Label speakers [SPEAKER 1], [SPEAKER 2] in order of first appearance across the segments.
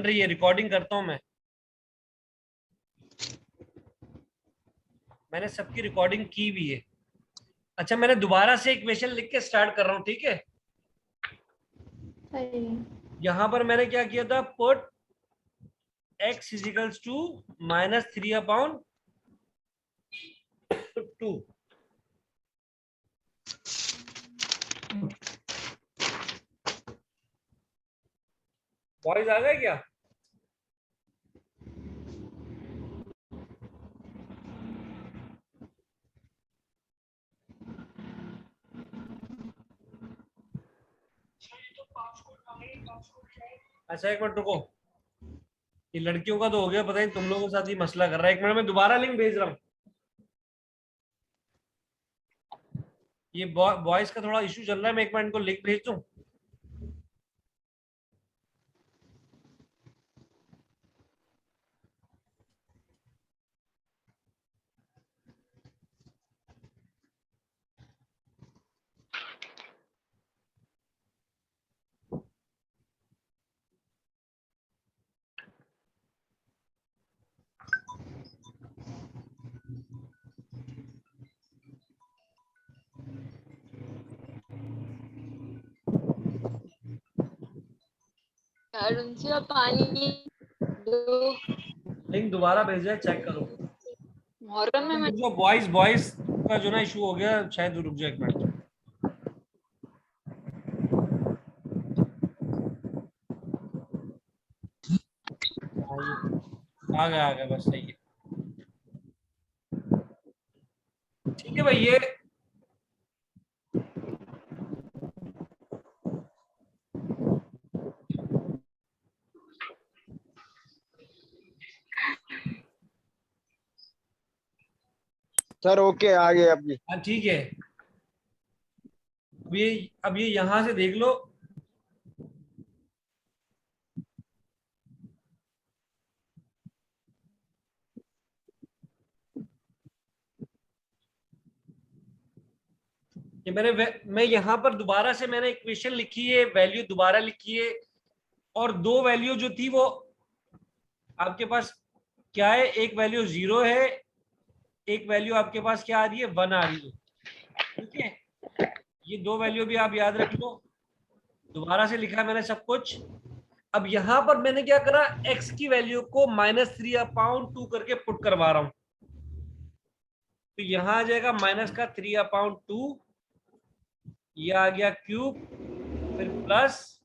[SPEAKER 1] रही है, रिकॉर्डिंग करता हूं मैंने सबकी रिकॉर्डिंग की भी है। अच्छा, मैंने दोबारा से इक्वेशन लिख के स्टार्ट कर रहा हूँ, ठीक है। यहां पर मैंने क्या किया था, put x equals to -3/2। Voice आ गया क्या? अच्छा एक मिनट रुको, ये लड़कियों का तो हो गया, पता नहीं तुम लोगों के साथ ही मसला कर रहा है। एक मिनट में दोबारा लिंक भेज रहा हूँ। ये वॉइस का थोड़ा इशू चल रहा है, मैं एक मिनट इनको लिंक भेज दूं।
[SPEAKER 2] पानी दो।
[SPEAKER 1] लिंक दोबारा भेजा है, चेक करो।
[SPEAKER 2] मुहर्रम में
[SPEAKER 1] जो वॉइस का जो ना इशू हो गया, शायद रुक जाए एक मिनट। आ गया बस, सही है। ठीक है भाई, ये
[SPEAKER 3] सर ओके आ गए आपकी।
[SPEAKER 1] हाँ ठीक है। अब ये यहां से देख लो, ये मैं यहाँ पर दोबारा से मैंने इक्वेशन लिखी है, वैल्यू दोबारा लिखी है, और दो वैल्यू जो थी वो आपके पास क्या है, एक वैल्यू 0 है, एक वैल्यू आपके पास क्या आ रही है, 1 आ रही है, ठीक है। ये दो वैल्यू भी आप याद रख लो, दोबारा से लिखा मैंने सब कुछ। अब यहां पर मैंने क्या करा, x की वैल्यू को -3/2 करके पुट करवा रहा हूं, तो यहां आ जाएगा -3/2, ये आ गया क्यूब, फिर प्लस,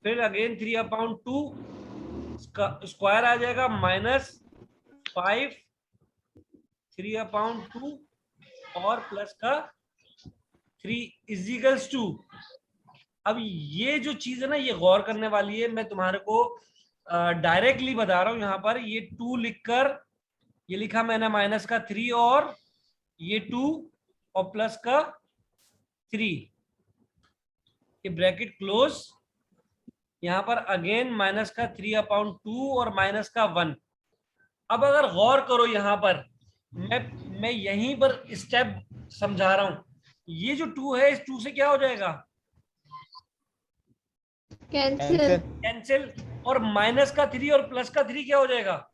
[SPEAKER 1] फिर अगेन 3/2, स्क्वायर आ जाएगा -5 3/2 और प्लस का 3 इजिकल्स टू। अब ये जो चीज है ना, ये गौर करने वाली है, मैं तुम्हारे को डायरेक्टली बता रहा हूं। यहां पर ये 2 लिखकर, ये लिखा मैंने -3 और ये 2 और प्लस का 3, ये ब्रैकेट क्लोज। यहां पर अगेन -3/2 और -1। अब अगर गौर करो यहां पर, मैं यहीं पर स्टेप समझा रहा हूं। ये जो 2 है, इस 2 से क्या हो जाएगा,
[SPEAKER 4] कैंसिल।
[SPEAKER 1] कैंसिल। और -3 और +3 क्या हो जाएगा,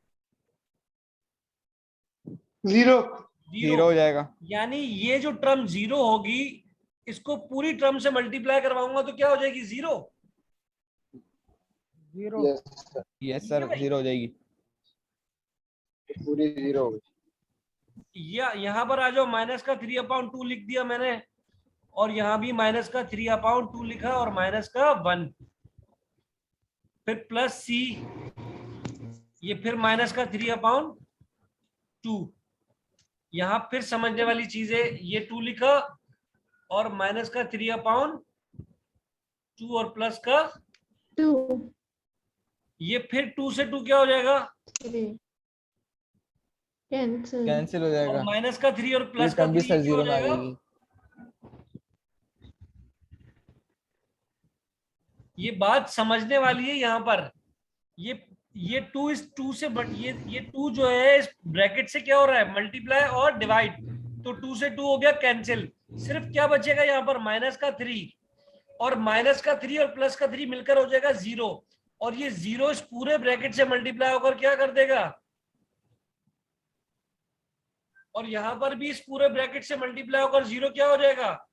[SPEAKER 3] 0
[SPEAKER 4] 0 हो जाएगा।
[SPEAKER 1] यानी ये जो टर्म 0 होगी, इसको पूरी टर्म से मल्टीप्लाई करवाऊंगा तो क्या हो जाएगी, 0।
[SPEAKER 4] 0 यस सर, 0 हो जाएगी,
[SPEAKER 3] पूरी 0 हो गई।
[SPEAKER 1] यहां पर आ जाओ, -3/2 लिख दिया मैंने, और यहां भी -3/2 लिखा और -1, फिर प्लस c, ये फिर -3/2। यहां फिर समझने वाली चीज है, ये 2 लिखा और -3/2 और प्लस का
[SPEAKER 4] 2
[SPEAKER 1] ये फिर 2 से 2 क्या हो जाएगा,
[SPEAKER 4] 3 कैंसिल। कैंसिल हो
[SPEAKER 1] और
[SPEAKER 4] जाएगा।
[SPEAKER 1] -3 और
[SPEAKER 4] ये
[SPEAKER 1] प्लस का
[SPEAKER 4] टर्म भी
[SPEAKER 1] 3
[SPEAKER 4] सर
[SPEAKER 1] क्या हो
[SPEAKER 4] 0 में आ
[SPEAKER 1] जाएगा,
[SPEAKER 4] जाएगी।
[SPEAKER 1] ये बात समझने वाली है। यहां पर ये 2 इस 2 से ये 2 जो है इस ब्रैकेट से क्या हो रहा है, मल्टीप्लाई और डिवाइड, तो 2 से 2 हो गया कैंसिल। सिर्फ क्या बचेगा यहाँ पर, -3, और -3 और +3 मिलकर हो जाएगा 0। और ये 0 इस पूरे ब्रैकेट से मल्टीप्लाई होकर क्या कर देगा, और यहां पर भी इस पूरे ब्रैकेट से मल्टीप्लाई होकर 0 क्या हो जाएगा,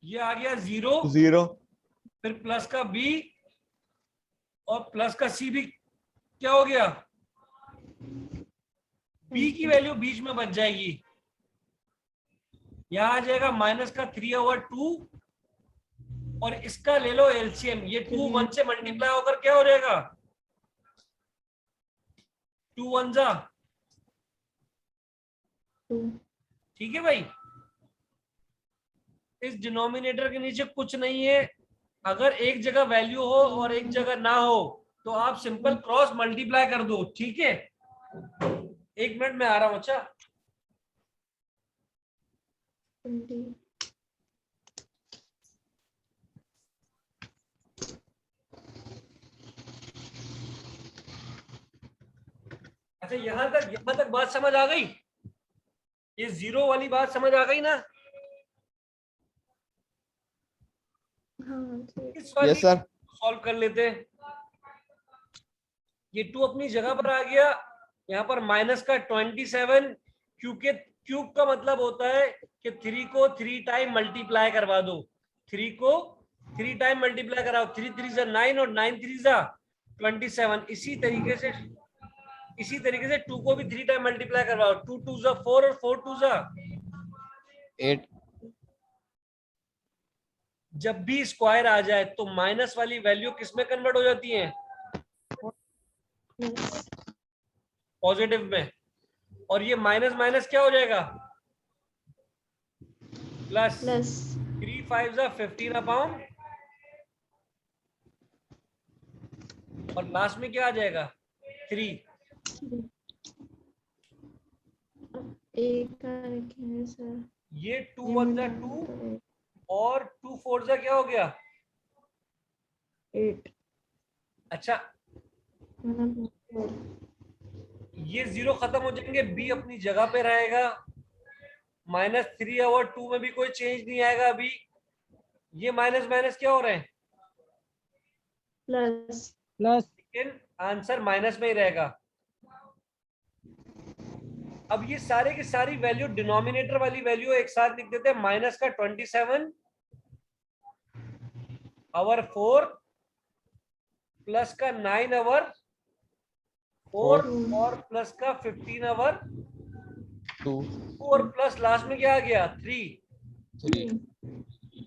[SPEAKER 1] ये आ गया 0,
[SPEAKER 4] 0
[SPEAKER 1] फिर प्लस का b और प्लस का c भी क्या हो गया, b की वैल्यू बीच में बच जाएगी, यहां आ जाएगा माइनस का 3/2 और इसका ले लो एलसीएम, ये 2 1 से मल्टीप्लाई होकर क्या हो जाएगा, 2 1 जा, ठीक है भाई। इस डिनोमिनेटर के नीचे कुछ नहीं है, अगर एक जगह वैल्यू हो और एक जगह ना हो तो आप सिंपल क्रॉस मल्टीप्लाई कर दो, ठीक है। 1 मिनट में आ रहा हूं। अच्छा अच्छा, यहां तक बात समझ आ गई, ये 0 वाली बात समझ आ गई ना।
[SPEAKER 4] Yes sir.
[SPEAKER 1] सॉल्व कर लेते हैं। ये 2 अपनी जगह पर आ गया, यहाँ पर माइनस का 27, क्योंकि क्यूब का मतलब होता है कि 3 को 3 टाइम मल्टीप्लाई करवा दो, 3 को 3 टाइम मल्टीप्लाई कराओ, 3 3 जा 9 और 9 3 जा 27। इसी तरीके से 2 को भी 3 टाइम मल्टीप्लाई करवाओ, 2 2 जा 4 और 4 2 जा
[SPEAKER 4] 8।
[SPEAKER 1] जब भी स्क्वायर आ जाए तो माइनस वाली वैल्यू किस में कन्वर्ट हो जाती है, पॉजिटिव में, और ये माइनस माइनस क्या हो जाएगा, प्लस। 3 5 जा 15 और लास्ट में क्या आ जाएगा, 3। ये 2 1 जा 2 और 2 4 जा क्या हो गया,
[SPEAKER 5] 8।
[SPEAKER 1] अच्छा ये 0 खत्म हो जाएंगे, b अपनी जगह पे रहेगा, -3/2 में भी कोई चेंज नहीं आएगा अभी। ये माइनस माइनस क्या हो रहे हैं,
[SPEAKER 5] प्लस।
[SPEAKER 1] लेकिन आंसर माइनस में ही रहेगा। अब ये सारे की सारी वैल्यू, डिनोमिनेटर वाली वैल्यू एक साथ लिख देते हैं, माइनस का 27/4 प्लस का 9/4 और प्लस का 15/2 और प्लस लास्ट में क्या आ गया, 3।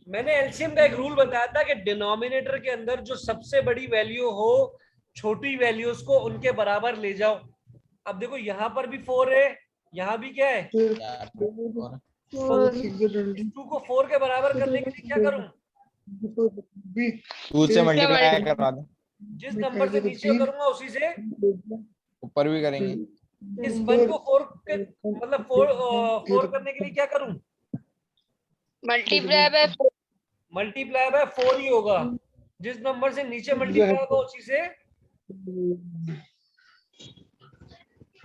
[SPEAKER 1] मैंने एलसीएम का एक रूल बताया था कि डिनोमिनेटर के अंदर जो सबसे बड़ी वैल्यू हो, छोटी वैल्यूज को उनके बराबर ले जाओ। अब देखो यहाँ पर भी 4 है, यहाँ भी क्या है, 2 को 4 के बराबर करने के लिए क्या करूं,
[SPEAKER 4] 2 से मल्टीप्लाई करवा दो,
[SPEAKER 1] जिस नंबर से नीचे करूंगा उसी से
[SPEAKER 4] ऊपर भी करेंगे।
[SPEAKER 1] इस 1 को 4 के मतलब 4 करने के लिए क्या करूं, मल्टीप्लाई बाय 4 ही होगा, जिस नंबर से नीचे मल्टीप्लाई होगा उसी से।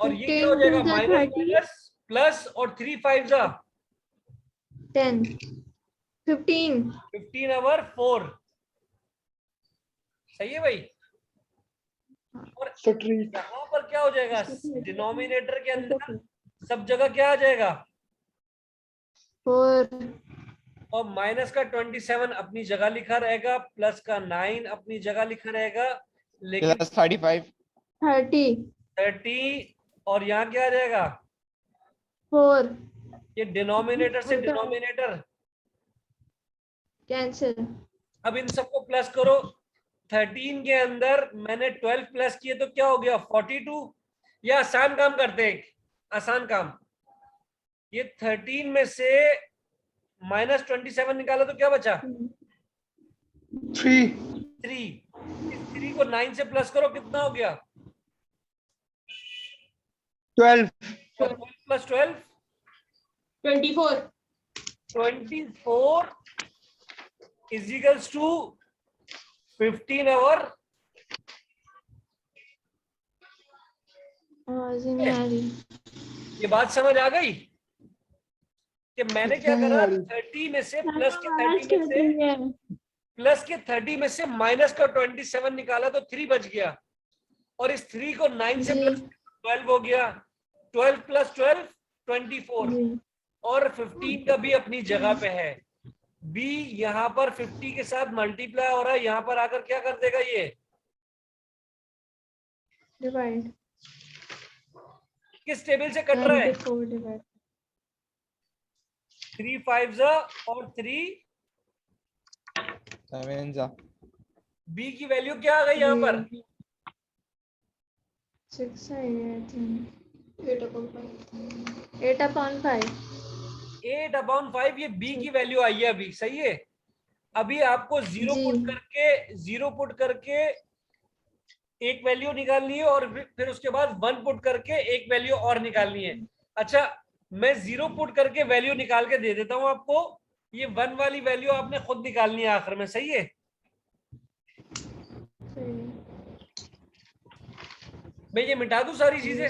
[SPEAKER 1] और ये क्या हो जाएगा, माइनस माइनस प्लस और 3 5 जा
[SPEAKER 5] 10 15
[SPEAKER 1] 15/4। सही है भाई। और यहाँ पर क्या हो जाएगा, डिनोमिनेटर के अंदर सब जगह क्या आ जाएगा,
[SPEAKER 5] 4
[SPEAKER 1] और माइनस का 27 अपनी जगह लिखा रहेगा, प्लस का 9 अपनी जगह लिखा रहेगा, लेकिन
[SPEAKER 4] प्लस 35
[SPEAKER 1] 30 और यहाँ क्या आ जाएगा,
[SPEAKER 5] 4
[SPEAKER 1] ये डिनोमिनेटर से डिनोमिनेटर
[SPEAKER 5] कैंसिल।
[SPEAKER 1] अब इन सबको प्लस करो, 13 के अंदर मैंने 12 प्लस किए तो क्या हो गया, 42। या आसान काम करते हैं, आसान काम, ये 13 में से -27 निकाला तो क्या बचा,
[SPEAKER 3] 3।
[SPEAKER 1] 3। इस 3 को 9 से प्लस करो, कितना हो गया,
[SPEAKER 3] 12
[SPEAKER 1] plus 12
[SPEAKER 5] 24
[SPEAKER 1] 24 is equals to 15 hour।
[SPEAKER 5] आवाज नहीं आ रही।
[SPEAKER 1] ये बात समझ आ गई कि मैंने क्या करा, 30 में से प्लस के 30 में से प्लस के 30 में से माइनस का 27 निकाला तो 3 बच गया, और इस 3 को 9 से प्लस 12 हो गया, 12 प्लस 12 24, और 15 का भी अपनी जगह पे है। बी यहाँ पर 50 के साथ मल्टीप्लाई हो रहा है, यहाँ पर आकर क्या कर देगा, ये
[SPEAKER 5] डिवाइड,
[SPEAKER 1] किस टेबल से कट रहा है,
[SPEAKER 5] 94 डिवाइड,
[SPEAKER 1] 3 5 और 3
[SPEAKER 4] 7 जा।
[SPEAKER 1] बी की वैल्यू क्या आ गई यहाँ पर,
[SPEAKER 5] 6 है आई थिंक, 8/5,
[SPEAKER 1] 8/5, ये बी की वैल्यू आई है अभी, सही है। अभी आपको जीरो पुट करके एक वैल्यू निकालनी है, और फिर उसके बाद 1 पुट करके एक वैल्यू और निकालनी है। अच्छा, मैं 0 पुट करके वैल्यू निकाल के दे देता हूं आपको, ये 1 वाली वैल्यू आपने खुद निकालनी है आखिर में, सही है। मैं ये मिटा दूं सारी चीजें,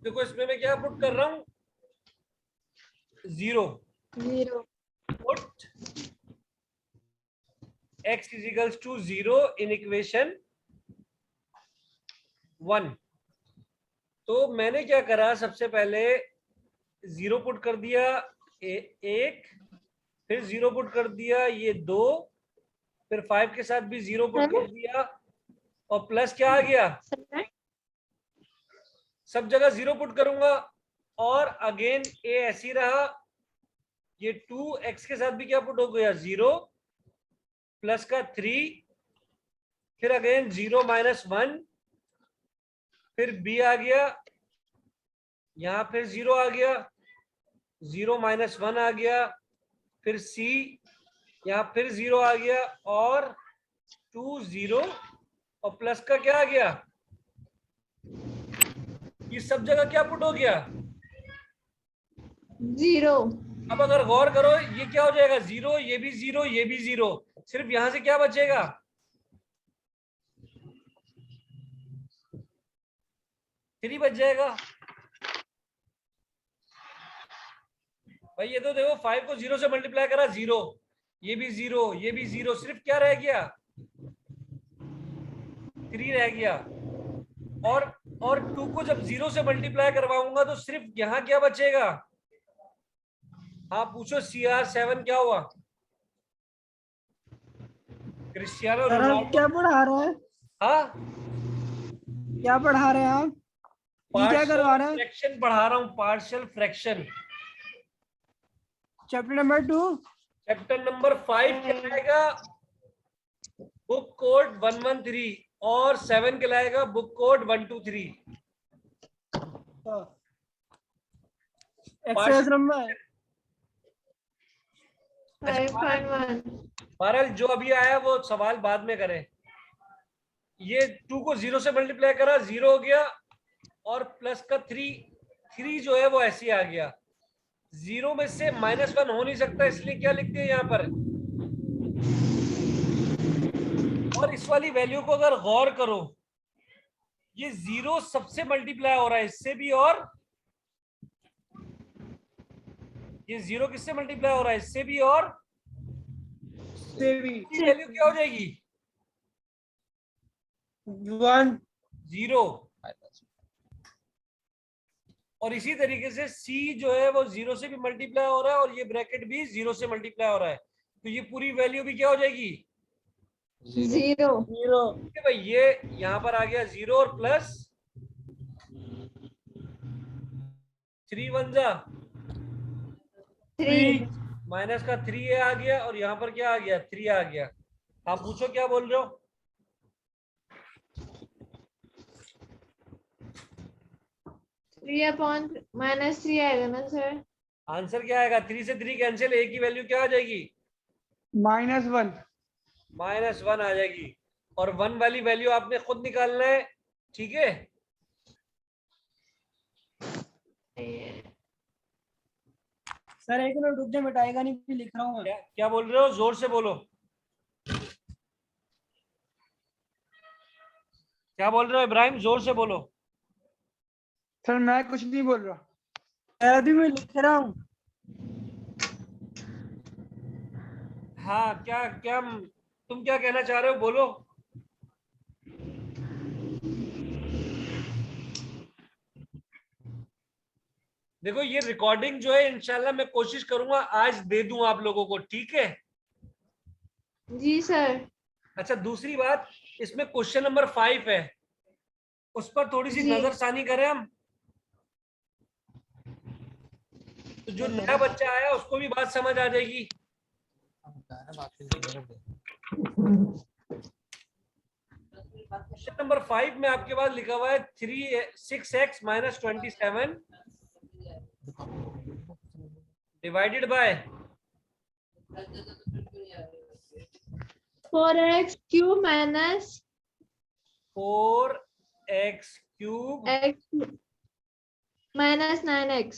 [SPEAKER 1] देखो इसमें मैं क्या पुट कर रहा हूं, 0 पुट x = 0 इन इक्वेशन 1। तो मैंने क्या करा, सबसे पहले 0 पुट कर दिया 1, फिर 0 पुट कर दिया ये 2, फिर 5 के साथ भी 0 पुट कर दिया, और प्लस क्या आ गया, सब जगह 0 पुट करूंगा, और अगेन ए ऐसी रहा, ये 2x के साथ भी क्या पुट हो गया, 0 प्लस का 3, फिर अगेन 0 - 1, फिर b आ गया, यहां फिर 0 आ गया, 0 - 1 आ गया, फिर c, यहां फिर 0 आ गया, और 2 0, और प्लस का क्या आ गया, ये सब जगह क्या पुट हो गया,
[SPEAKER 5] 0।
[SPEAKER 1] अब अगर गौर करो ये क्या हो जाएगा, 0, ये भी 0, ये भी 0, सिर्फ यहां से क्या बचेगा, 3 बच जाएगा। भाई ये तो देखो 5 को 0 से मल्टीप्लाई करा, 0, ये भी 0, ये भी 0, सिर्फ क्या रह गया, 3 रह गया, और 2 को जब 0 से मल्टीप्लाई करवाऊंगा तो सिर्फ यहां क्या बचेगा। हाँ पूछो, CR7 क्या हुआ, क्रिस्टियानो रोनाल्डो
[SPEAKER 6] क्या पढ़ा रहे हैं?
[SPEAKER 1] हाँ,
[SPEAKER 6] क्या पढ़ा रहे हैं आप? ये क्या करवा रहे हैं?
[SPEAKER 1] फ्रैक्शन पढ़ा रहा हूँ, partial fraction,
[SPEAKER 6] chapter number 2,
[SPEAKER 1] chapter number 5 कहलाएगा बुक कोड 113, और 7 कहलाएगा बुक कोड 123।
[SPEAKER 6] एक्सरसाइज नंबर
[SPEAKER 5] 5.1,
[SPEAKER 1] बहरहाल जो अभी आया वो सवाल बाद में करें। ये 2 को 0 से मल्टीप्लाई करा, 0 हो गया, और प्लस का 3 जो है वो ऐसे आ गया, 0 में से -1 हो नहीं सकता, इसलिए क्या लिखते हैं यहाँ पर। और इस वाली वैल्यू को अगर गौर करो, ये 0 सबसे मल्टीप्लाई हो रहा है इससे भी, और ये 0 किससे मल्टीप्लाई हो रहा है, इससे भी, और वैल्यू क्या हो जाएगी,
[SPEAKER 6] 1,
[SPEAKER 1] 0। और इसी तरीके से c जो है वो 0 से भी मल्टीप्लाई हो रहा है, और ये ब्रैकेट भी 0 से मल्टीप्लाई हो रहा है, तो ये पूरी वैल्यू भी क्या हो जाएगी,
[SPEAKER 5] 0।
[SPEAKER 1] भाई ये यहां पर आ गया 0, और प्लस 3 1 जा
[SPEAKER 5] 3,
[SPEAKER 1] माइनस का 3 आ गया, और यहाँ पर क्या आ गया, 3 आ गया। आप पूछो क्या बोल रहे हो।
[SPEAKER 5] 3/-3 आएगा ना सर?
[SPEAKER 1] आंसर क्या आएगा? 3 से 3 कैंसिल, ए की वैल्यू क्या आ जाएगी?
[SPEAKER 3] -1।
[SPEAKER 1] -1 आ जाएगी। और 1 वाली वैल्यू आपने खुद निकालना है, ठीक है?
[SPEAKER 6] सर एक मिनट रुक जाए, मिटाएगा नहीं, भी लिख रहा हूँ मैं।
[SPEAKER 1] क्या क्या बोल रहे हो? जोर से बोलो। क्या बोल रहे हो इब्राहिम? जोर से बोलो।
[SPEAKER 3] सर मैं कुछ नहीं बोल रहा।
[SPEAKER 6] अभी मैं लिख रहा हूँ।
[SPEAKER 1] हाँ, क्या क्या तुम क्या कहना चाह रहे हो? बोलो। देखो ये रिकॉर्डिंग जो है इंशाल्लाह मैं कोशिश करूंगा आज दे दूं आप लोगों को, ठीक है?
[SPEAKER 5] जी सर।
[SPEAKER 1] अच्छा, दूसरी बात, इसमें क्वेश्चन नंबर 5 है, उस पर थोड़ी सी
[SPEAKER 5] जी।
[SPEAKER 1] नजरसानी करें हम। तो जो नया बच्चा आया उसको भी बात समझ आ जाएगी। क्वेश्चन नंबर 5 में आपके पास लिखा हुआ है 6x - 27 divided by
[SPEAKER 5] 4x³ minus
[SPEAKER 1] 4x³
[SPEAKER 5] x minus 9x।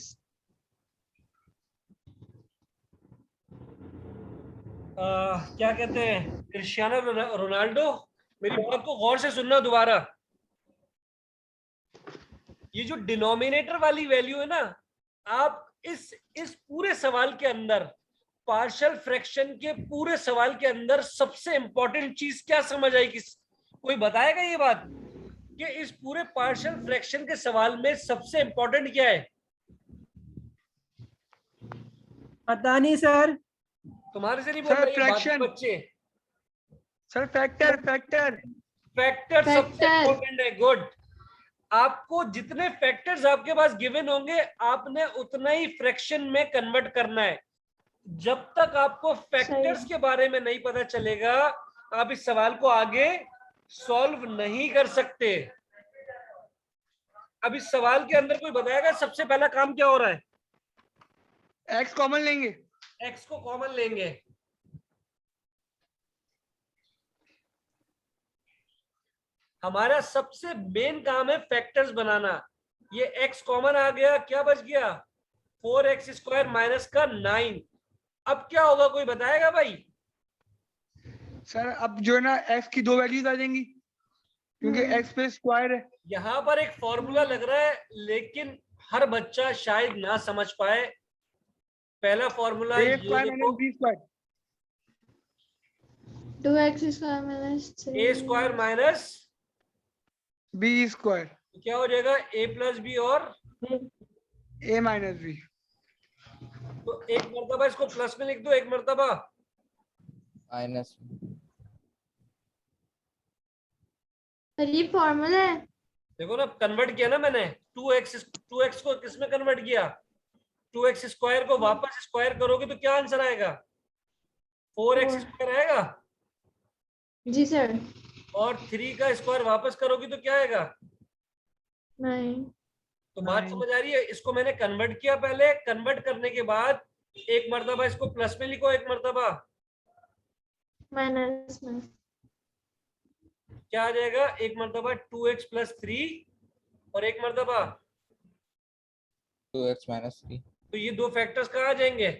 [SPEAKER 1] क्या कहते हैं, क्रिस्टियानो रोनाल्डो, मेरी बात को गौर से सुनना दोबारा। ये जो डिनोमिनेटर वाली वैल्यू है ना, आप इस पूरे सवाल के अंदर, पार्शियल फ्रैक्शन के पूरे सवाल के अंदर सबसे इंपॉर्टेंट चीज क्या समझ आई? कोई बताएगा ये बात कि इस पूरे पार्शियल फ्रैक्शन के सवाल में सबसे इंपॉर्टेंट क्या है?
[SPEAKER 6] पता नहीं सर।
[SPEAKER 1] तुम्हारे से नहीं बोल
[SPEAKER 3] सर,
[SPEAKER 1] रहे, बाकी
[SPEAKER 3] फ्रैक्शन।
[SPEAKER 1] बच्चे।
[SPEAKER 3] सर फैक्टर
[SPEAKER 1] फैक्टर सबसे इंपॉर्टेंट है। गुड। आपको जितने फैक्टर्स आपके पास गिवन होंगे आपने उतना ही फ्रैक्शन में कन्वर्ट करना है। जब तक आपको फैक्टर्स के बारे में नहीं पता चलेगा आप इस सवाल को आगे सॉल्व नहीं कर सकते। अब इस सवाल के अंदर कोई बताएगा सबसे पहला काम क्या हो रहा है?
[SPEAKER 3] x कॉमन लेंगे।
[SPEAKER 1] x को कॉमन लेंगे। हमारा सबसे मेन काम है फैक्टर्स बनाना। ये x कॉमन आ गया, क्या बच गया? 4x² माइनस का 9। अब क्या होगा, कोई बताएगा भाई?
[SPEAKER 3] सर अब जो है ना x की 2 वैल्यूज आ जाएंगी क्योंकि x पे स्क्वायर है।
[SPEAKER 1] यहां पर एक फॉर्मूला लग रहा है लेकिन हर बच्चा शायद ना समझ पाए। पहला फॉर्मूला ये
[SPEAKER 3] a²
[SPEAKER 1] देखो,
[SPEAKER 3] - b²।
[SPEAKER 5] 2x² minus
[SPEAKER 1] a² minus
[SPEAKER 3] b²।
[SPEAKER 1] तो क्या हो जाएगा? a प्लस बी और
[SPEAKER 3] a - b।
[SPEAKER 1] तो एक मर्तबा इसको प्लस में लिख दो, एक मर्तबा
[SPEAKER 4] माइनस।
[SPEAKER 5] ये फॉर्मूला है।
[SPEAKER 1] देखो ना, कन्वर्ट किया ना मैंने। 2x को किस में कन्वर्ट किया? 2x² को वापस स्क्वायर करोगे तो क्या आंसर आएगा? 4x² आएगा।
[SPEAKER 5] जी सर।
[SPEAKER 1] और 3 का स्क्वायर वापस करोगे तो क्या आएगा?
[SPEAKER 5] 9
[SPEAKER 1] तो बात समझ आ रही है? इसको मैंने कन्वर्ट किया, पहले कन्वर्ट करने के बाद एक मर्तबा इसको प्लस में लिखो, एक मर्तबा
[SPEAKER 5] माइनस में।
[SPEAKER 1] क्या आ जाएगा? एक मर्तबा 2x + 3 और एक मर्तबा
[SPEAKER 4] 2x - 3।
[SPEAKER 1] तो ये दो फैक्टर्स कहाँ आ जाएंगे?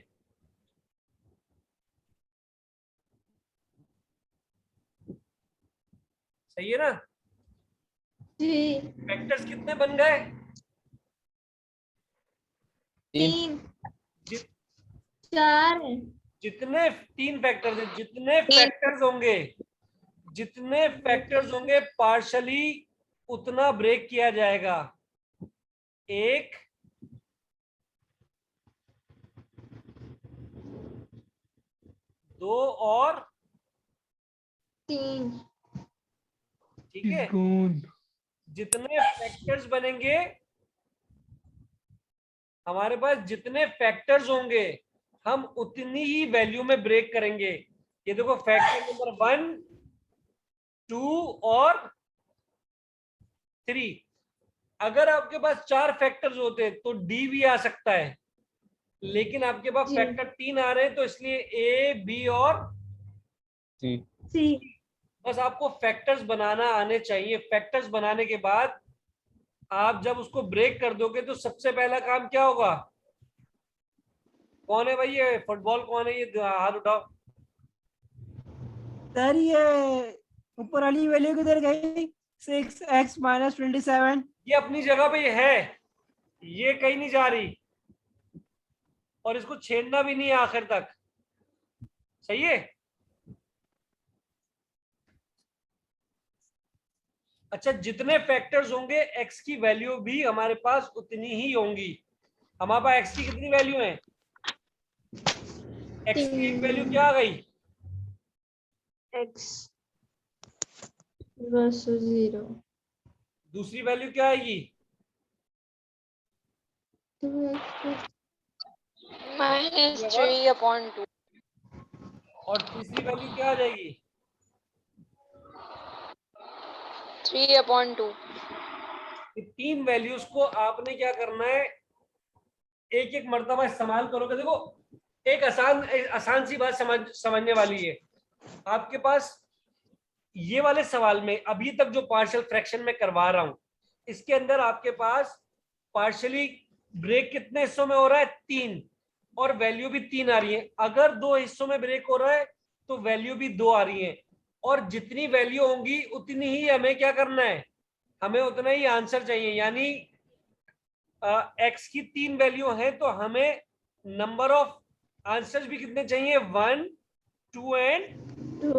[SPEAKER 1] सही है ना?
[SPEAKER 5] जी।
[SPEAKER 1] फैक्टर्स कितने बन गए?
[SPEAKER 5] 3
[SPEAKER 1] जि-
[SPEAKER 5] 4
[SPEAKER 1] जितने 3 फैक्टर्स हैं, जितने फैक्टर्स होंगे पार्शली उतना ब्रेक किया जाएगा। 1 2 और
[SPEAKER 5] 3।
[SPEAKER 1] ठीक है। जितने फैक्टर्स बनेंगे, हमारे पास जितने फैक्टर्स होंगे हम उतनी ही वैल्यू में ब्रेक करेंगे। ये देखो, फैक्टर नंबर 1 2 और 3। अगर आपके पास 4 फैक्टर्स होते तो डी भी आ सकता है, लेकिन आपके पास
[SPEAKER 5] जी।
[SPEAKER 1] फैक्टर 3 आ रहे हैं, तो इसलिए ए, बी और
[SPEAKER 4] सी।
[SPEAKER 5] सी।
[SPEAKER 1] बस आपको फैक्टर्स बनाना आने चाहिए। फैक्टर्स बनाने के बाद आप जब उसको ब्रेक कर दोगे तो सबसे पहला काम क्या होगा? कौन है भाई ये फुटबॉल, कौन है ये, हाथ उठाओ।
[SPEAKER 6] सर ये ऊपर वाली वैल्यू किधर गई? 6x minus 27।
[SPEAKER 1] ये अपनी जगह पे ये है, ये कहीं नहीं जा रही, और इसको छेड़ना भी नहीं है आखिर तक। सही है। अच्छा, जितने फैक्टर्स होंगे x की वैल्यू भी हमारे पास उतनी ही होंगी। हमारे पास x की कितनी वैल्यू है? x की एक वैल्यू क्या आ गई?
[SPEAKER 5] x बस 0।
[SPEAKER 1] दूसरी वैल्यू क्या आएगी?
[SPEAKER 2] -3/2।
[SPEAKER 1] और तीसरी वैल्यू क्या आ जाएगी?
[SPEAKER 2] 3/2।
[SPEAKER 1] ये 3 वैल्यूज को आपने क्या करना है, एक एक मर्तबा इस्तेमाल करोगे। देखो, एक आसान सी बात समझने वाली है। आपके पास ये वाले सवाल में अभी तक जो पार्शियल फ्रैक्शन में करवा रहा हूं, इसके अंदर आपके पास पार्शियली ब्रेक कितने हिस्सों में हो रहा है? 3, और वैल्यू भी 3 आ रही है। अगर 2 हिस्सों में ब्रेक हो रहा है तो वैल्यू भी 2 आ रही है, और जितनी वैल्यू होंगी उतनी ही हमें क्या करना है, हमें उतना ही आंसर चाहिए। यानी एक्स की 3 वैल्यू है तो हमें नंबर ऑफ आंसर्स भी कितने चाहिए? 1, 2 एंड
[SPEAKER 5] 2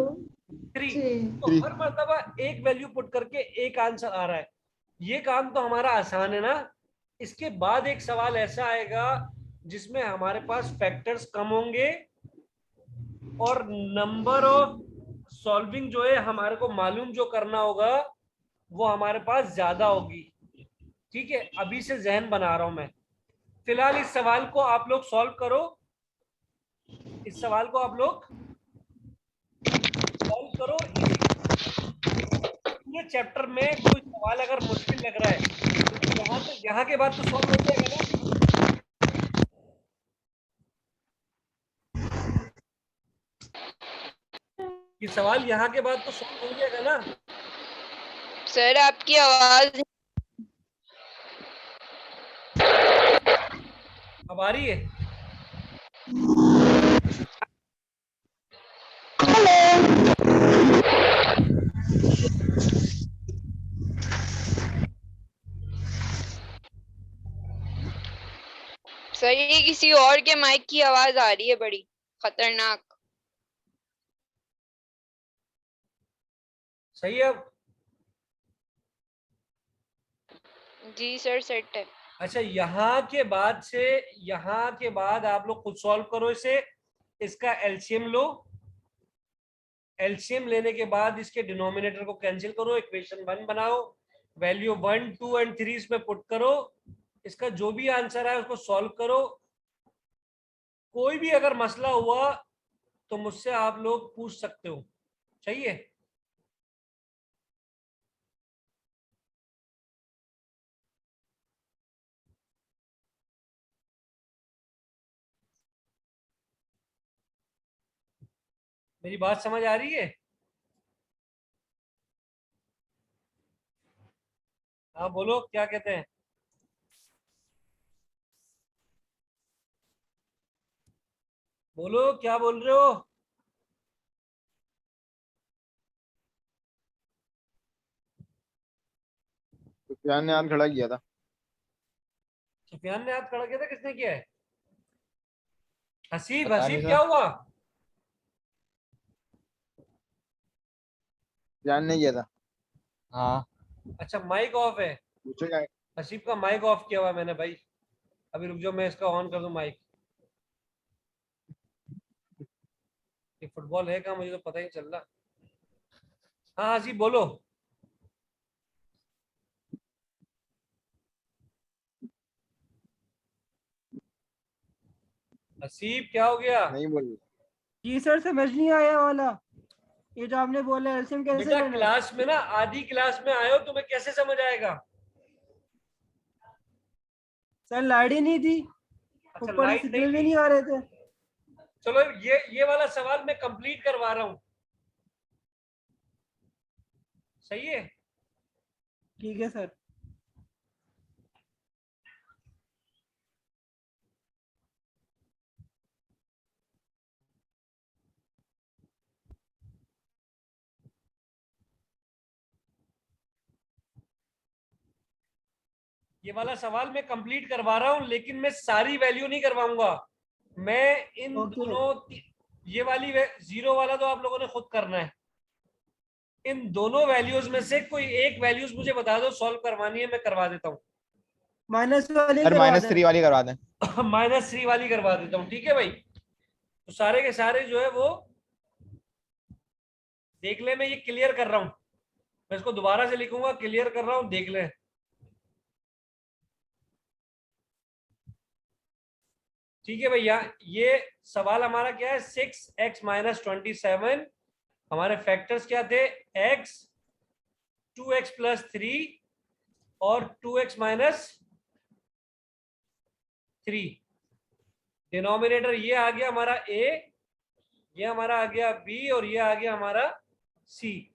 [SPEAKER 1] 3।
[SPEAKER 5] 3।
[SPEAKER 1] तो हर मर्तबा एक वैल्यू पुट करके एक आंसर आ रहा है। ये काम तो हमारा आसान है ना। इसके बाद एक सवाल ऐसा आएगा जिसमें हमारे पास फैक्टर्स कम होंगे और नंबर ऑफ सॉल्विंग जो है हमारे को मालूम जो करना होगा वो हमारे पास ज्यादा होगी। ठीक है, अभी से जहन बना रहा हूं मैं। फिलहाल इस सवाल को आप लोग सॉल्व करो। इस सवाल को आप लोग सॉल्व करो। पूरे चैप्टर में कोई सवाल अगर मुश्किल लग रहा है तो यहाँ के बाद तो सॉल्व हो जाएगा ना। ये सवाल यहाँ के बाद तो सॉल्व हो जाएगा ना।
[SPEAKER 2] सर आपकी आवाज
[SPEAKER 1] अब आ रही है?
[SPEAKER 2] सर ये किसी और के माइक की आवाज आ रही है, बड़ी खतरनाक।
[SPEAKER 1] सही है अब?
[SPEAKER 2] जी सर सेट है।
[SPEAKER 1] अच्छा, यहाँ के बाद आप लोग खुद सॉल्व करो इसे। इसका एलसीएम लो। एलसीएम लेने के बाद इसके डिनोमिनेटर को कैंसिल करो, इक्वेशन 1 बनाओ, वैल्यू 1, 2 एंड 3 इसमें पुट करो। इसका जो भी आंसर है उसको सॉल्व करो। कोई भी अगर मसला हुआ तो मुझसे आप लोग पूछ सकते हो। चाहिए? मेरी बात समझ आ रही है? हाँ बोलो, क्या कहते हैं? बोलो, क्या बोल रहे हो?
[SPEAKER 7] सुफियान ने हाथ खड़ा किया था।
[SPEAKER 1] सुफियान ने हाथ खड़ा किया था? किसने किया है? हसीब,
[SPEAKER 4] पता
[SPEAKER 1] हसीब
[SPEAKER 4] नहीं
[SPEAKER 1] क्या
[SPEAKER 4] सर।
[SPEAKER 1] हुआ?
[SPEAKER 7] सुफियान ने किया था।
[SPEAKER 4] हाँ।
[SPEAKER 1] अच्छा, माइक ऑफ है।
[SPEAKER 7] पूछो क्या?
[SPEAKER 1] हसीब का माइक ऑफ किया हुआ है मैंने भाई। अभी रुक जाओ, मैं इसका ऑन कर दूं माइक। ये फुटबॉल है क्या, मुझे तो पता ही नहीं चल रहा। हाँ हसीब बोलो। हसीब क्या हो गया?
[SPEAKER 7] नहीं बोल।
[SPEAKER 6] जी सर समझ नहीं आया वाला, ये जो आपने बोला एलसीएम कैसे
[SPEAKER 1] बेटा
[SPEAKER 6] लेना है?
[SPEAKER 1] क्लास में ना, आधी क्लास में आए हो, तुम्हें कैसे समझ आएगा?
[SPEAKER 6] सर लाइट ही नहीं थी,
[SPEAKER 1] अच्छा
[SPEAKER 6] ऊपर
[SPEAKER 1] लाइट नहीं
[SPEAKER 6] सिग्नल भी
[SPEAKER 1] थी।
[SPEAKER 6] नहीं आ रहे थे।
[SPEAKER 1] चलो ये वाला सवाल मैं कंप्लीट करवा रहा हूं, सही है।
[SPEAKER 6] ठीक है सर।
[SPEAKER 1] ये वाला सवाल मैं कंप्लीट करवा रहा हूं, लेकिन मैं सारी वैल्यू नहीं करवाऊंगा। मैं इन
[SPEAKER 6] ओके।
[SPEAKER 1] दोनों, ये वाली जीरो वाला तो आप लोगों ने खुद करना है। इन दोनों वैल्यूज में से कोई एक वैल्यूज मुझे बता दो, सॉल्व करवानी है, मैं करवा देता हूँ।
[SPEAKER 6] माइनस वाली
[SPEAKER 4] सर
[SPEAKER 6] करवा दें।
[SPEAKER 4] -3 वाली करवा दें।
[SPEAKER 1] -3 वाली करवा देता हूँ, ठीक है भाई। तो सारे के सारे जो है वो देख ले, मैं ये क्लियर कर रहा हूँ, मैं इसको दोबारा से लिखूंगा, क्लियर कर रहा हूँ, देख ले। ठीक है भैया, ये सवाल हमारा क्या है, 6x - 27। हमारे फैक्टर्स क्या थे, x, 2x + 3 और 2x - 3। डिनोमिनेटर ये आ गया हमारा a, ये हमारा आ गया b और ये आ गया हमारा c।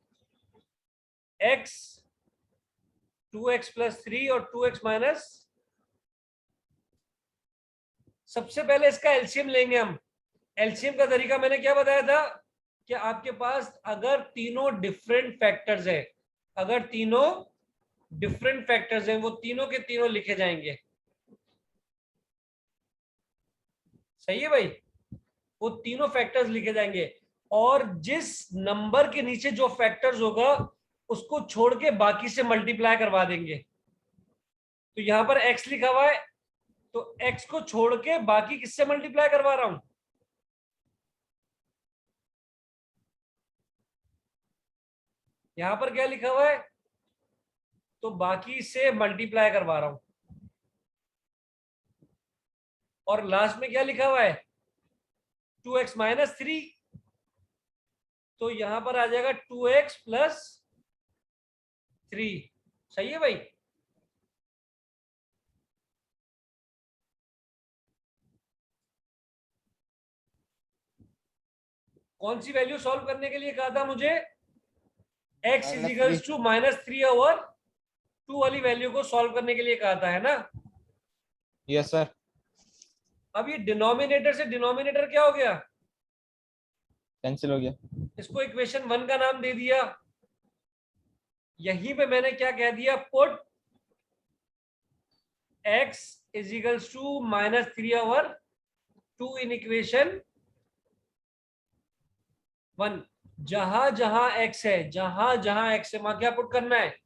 [SPEAKER 1] x, 2x + 3 और 2x सबसे पहले इसका एलसीएम लेंगे हम। एलसीएम का तरीका मैंने क्या बताया था कि आपके पास अगर तीनों डिफरेंट फैक्टर्स है, अगर तीनों डिफरेंट फैक्टर्स हैं, वो तीनों के तीनों लिखे जाएंगे। सही है भाई, वो तीनों फैक्टर्स लिखे जाएंगे और जिस नंबर के नीचे जो फैक्टर्स होगा उसको छोड़ के बाकी से मल्टीप्लाई करवा देंगे। तो यहां पर x लिखा हुआ है, तो x को छोड़ के बाकी किससे मल्टीप्लाई करवा रहा हूं, यहां पर क्या लिखा हुआ है, तो बाकी से मल्टीप्लाई करवा रहा हूं। और लास्ट में क्या लिखा हुआ है, 2x - 3, तो यहां पर आ जाएगा 2x + 3। सही है भाई। कौन सी वैल्यू सॉल्व करने के लिए कहा था मुझे, x = -3/2 वाली वैल्यू को सॉल्व करने के लिए कहा था, है ना।
[SPEAKER 4] Yes sir.
[SPEAKER 1] अब ये डिनोमिनेटर से डिनोमिनेटर क्या हो गया,
[SPEAKER 4] कैंसिल हो गया।
[SPEAKER 1] इसको इक्वेशन 1 का नाम दे दिया। यहीं पे मैंने क्या कह दिया, पुट x = -3/2 इन इक्वेशन 1। जहां जहां x है, जहां जहां x है वहां क्या पुट करना है,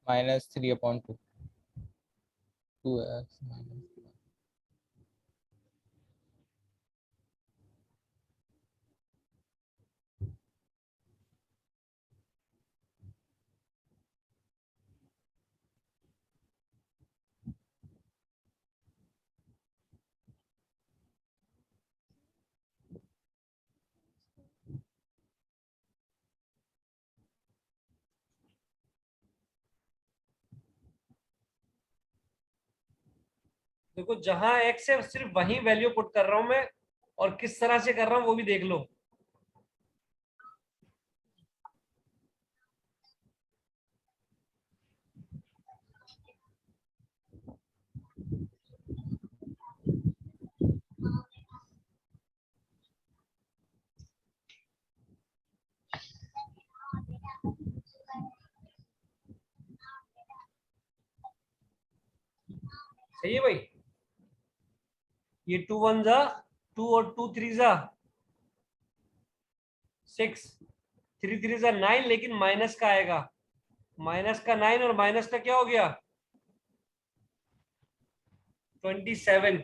[SPEAKER 4] -3/2 2x
[SPEAKER 1] देखो जहां x है सिर्फ वही वैल्यू पुट कर रहा हूं मैं, और किस तरह से कर रहा हूं वो भी देख लो। सही है भाई, ये 2 1 जा 2 और 2 3 जा 6, 3 3 जा 9, लेकिन माइनस का आएगा, माइनस का 9 और माइनस का क्या हो गया 27।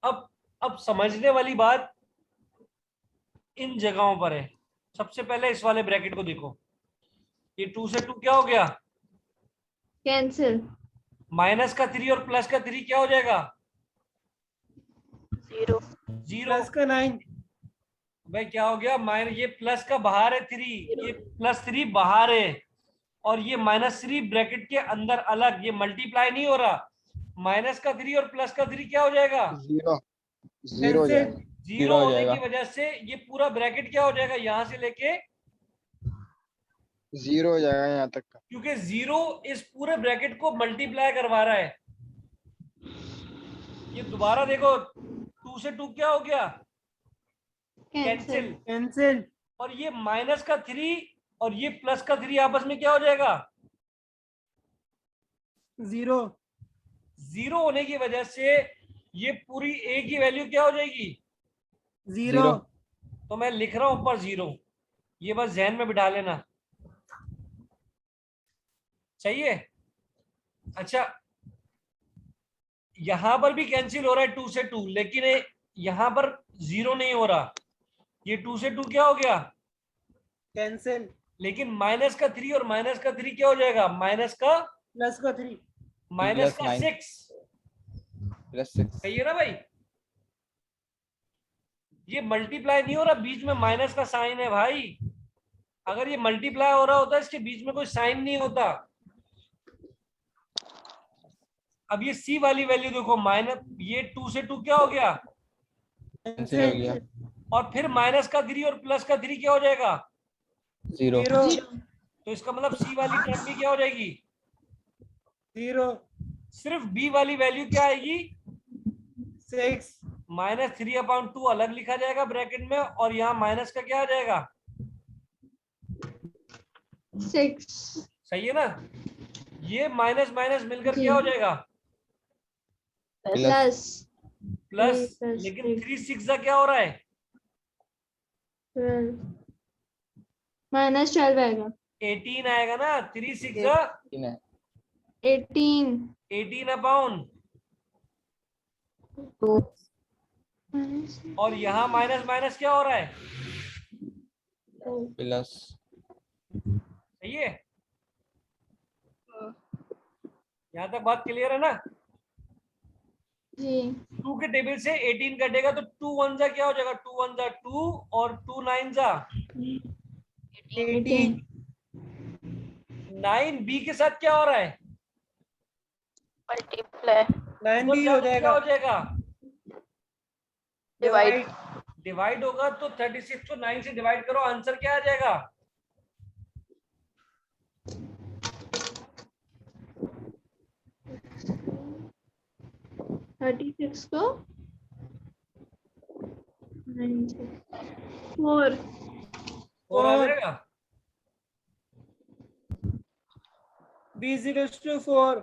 [SPEAKER 1] अब समझने वाली बात इन जगहों पर है। सबसे पहले इस वाले ब्रैकेट को देखो, ये 2 से 2 क्या हो गया,
[SPEAKER 5] कैंसिल।
[SPEAKER 1] माइनस का 3 और प्लस का 3 क्या हो जाएगा,
[SPEAKER 5] 0।
[SPEAKER 1] 0।
[SPEAKER 6] प्लस का 9।
[SPEAKER 1] भाई क्या हो गया, माइनस, ये प्लस का बाहर है 3, ये +3 बाहर है, और ये -3 ब्रैकेट के अंदर अलग, ये मल्टीप्लाई नहीं हो रहा। -3 और +3 क्या हो जाएगा?
[SPEAKER 7] जीरो जीरो हो
[SPEAKER 6] Cancel.
[SPEAKER 7] जाएगा।
[SPEAKER 1] जीरो
[SPEAKER 4] हो
[SPEAKER 1] होने
[SPEAKER 4] जाएगा।
[SPEAKER 1] की वजह से ये पूरा ब्रैकेट क्या हो जाएगा, यहां से लेके,
[SPEAKER 7] जीरो हो जाएगा यहाँ तक का।
[SPEAKER 1] क्योंकि जीरो इस पूरे ब्रैकेट को मल्टीप्लाई करवा रहा है। ये दोबारा देखो, 2 से 2 क्या हो गया?
[SPEAKER 5] Cancel.
[SPEAKER 1] कैंसिल।
[SPEAKER 6] Cancel.
[SPEAKER 1] और ये -3 और ये +3 आपस में क्या हो जाएगा?
[SPEAKER 6] 0.
[SPEAKER 1] जीरो होने की वजह से ये पूरी ए की वैल्यू क्या हो जाएगी?
[SPEAKER 6] 0.
[SPEAKER 1] तो मैं लिख रहा हूं ऊपर 0, ये बस जहन में बिठा लेना, चाहिए? अच्छा, यहां पर भी कैंसिल हो रहा है 2 से 2, लेकिन यहां पर 0 नहीं हो रहा। ये 2 से 2 क्या हो गया?
[SPEAKER 6] Cancel.
[SPEAKER 1] लेकिन -3 और -3 क्या हो जाएगा?
[SPEAKER 6] Plus का 3.
[SPEAKER 4] -9
[SPEAKER 1] -6,
[SPEAKER 4] +6
[SPEAKER 1] सही है ना भाई? ये मल्टीप्लाई नहीं हो रहा, बीच में माइनस का साइन है भाई। अगर ये मल्टीप्लाई हो रहा होता इसके बीच में कोई साइन नहीं होता। अब ये सी वाली वैल्यू देखो, ये 2 से 2 क्या हो गया?
[SPEAKER 4] कैंसिल हो गया।
[SPEAKER 1] और फिर -3 और +3 क्या हो जाएगा?
[SPEAKER 4] 0
[SPEAKER 1] तो इसका मतलब सी वाली टर्म भी क्या हो जाएगी?
[SPEAKER 6] 0.
[SPEAKER 1] सिर्फ बी वाली वैल्यू क्या आएगी?
[SPEAKER 6] 6.
[SPEAKER 1] -3/2 अलग लिखा जाएगा ब्रैकेट में, और यहाँ माइनस का क्या आ जाएगा?
[SPEAKER 5] 6.
[SPEAKER 1] सही है ना? ये माइनस माइनस मिलकर
[SPEAKER 5] जी।
[SPEAKER 1] क्या हो जाएगा?
[SPEAKER 5] Plus.
[SPEAKER 1] प्लस।
[SPEAKER 5] plus
[SPEAKER 1] लेकिन
[SPEAKER 5] 3.
[SPEAKER 1] 3 6 क्या हो रहा है?
[SPEAKER 5] 12. -12 आएगा.
[SPEAKER 1] 18 आएगा ना। 3 6
[SPEAKER 4] 3 है
[SPEAKER 5] 18.
[SPEAKER 1] 18/, और यहाँ माइनस माइनस क्या हो रहा है?
[SPEAKER 4] प्लस।
[SPEAKER 1] सही है? यहाँ तक बात क्लियर है ना?
[SPEAKER 5] जी.
[SPEAKER 1] 2 के टेबल से 18 कटेगा तो 2 1 जा क्या हो जाएगा? 2 1 जा 2 और 2 9 जा
[SPEAKER 6] 18.
[SPEAKER 1] 9। बी के साथ क्या हो रहा है?
[SPEAKER 2] मल्टीप्लाई
[SPEAKER 6] 9 भी
[SPEAKER 1] क्या
[SPEAKER 6] हो जाएगा.
[SPEAKER 1] हो जाएगा?
[SPEAKER 2] डिवाइड
[SPEAKER 1] डिवाइड होगा तो 36 को 9 से डिवाइड करो, आंसर क्या आ जाएगा?
[SPEAKER 5] थर्टी सिक्स को 4.
[SPEAKER 1] 4 आ जाएगा।
[SPEAKER 6] B is equals to 4.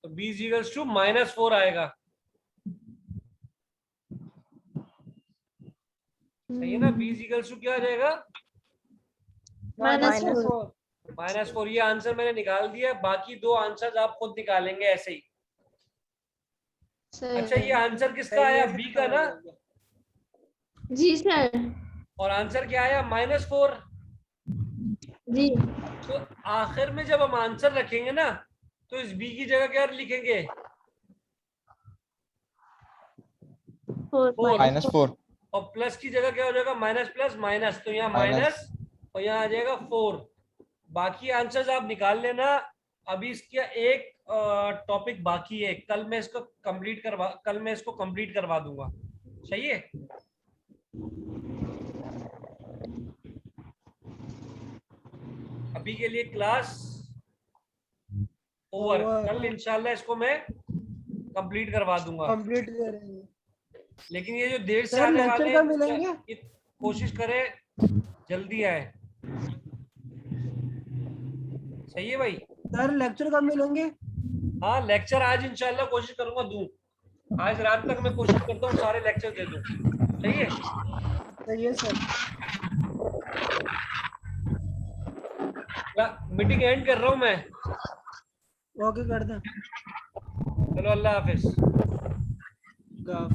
[SPEAKER 1] तो b इज इक्वल्स टू -4 आएगा। सही है ना? b इज इक्वल्स टू क्या आ जाएगा?
[SPEAKER 5] -4.
[SPEAKER 1] -4। ये आंसर मैंने निकाल दिया, बाकी 2 आंसर्स आप खुद निकालेंगे ऐसे ही। अच्छा, ये आंसर किसका आया? बी का ना?
[SPEAKER 5] जी सर.
[SPEAKER 1] और आंसर क्या आया? -4।
[SPEAKER 5] जी.
[SPEAKER 1] तो आखिर में जब हम आंसर रखेंगे ना, तो इस बी की जगह क्या लिखेंगे?
[SPEAKER 5] 4.
[SPEAKER 4] -4
[SPEAKER 1] और प्लस की जगह क्या हो जाएगा? माइनस प्लस माइनस, तो यहाँ
[SPEAKER 4] माइनस।
[SPEAKER 1] माइनस और यहाँ आ जाएगा 4। बाकी आंसर्स आप निकाल लेना। अभी इसका एक टॉपिक बाकी है, कल मैं इसको कंप्लीट करवा दूंगा। सही है? अभी के लिए क्लास ओवर। कल इंशाल्लाह इसको मैं कंप्लीट करवा दूंगा।
[SPEAKER 6] कंप्लीट करेंगे.
[SPEAKER 1] लेकिन ये जो देर से
[SPEAKER 6] सर,
[SPEAKER 1] आने
[SPEAKER 6] लेक्चर
[SPEAKER 1] वाले
[SPEAKER 6] कब मिलेंगे?
[SPEAKER 1] ये कोशिश करें जल्दी आए। सही है भाई?
[SPEAKER 6] सर लेक्चर कब मिलेंगे?
[SPEAKER 1] हाँ, लेक्चर आज इंशाल्लाह कोशिश करूंगा दूं। आज रात तक मैं कोशिश करता हूँ सारे लेक्चर दे दूं। सही है?
[SPEAKER 6] सही है सर.
[SPEAKER 1] मीटिंग एंड कर रहा हूँ मैं।
[SPEAKER 6] ओके कर दें.
[SPEAKER 1] चलो, अल्लाह हाफिज।
[SPEAKER 6] गाफ.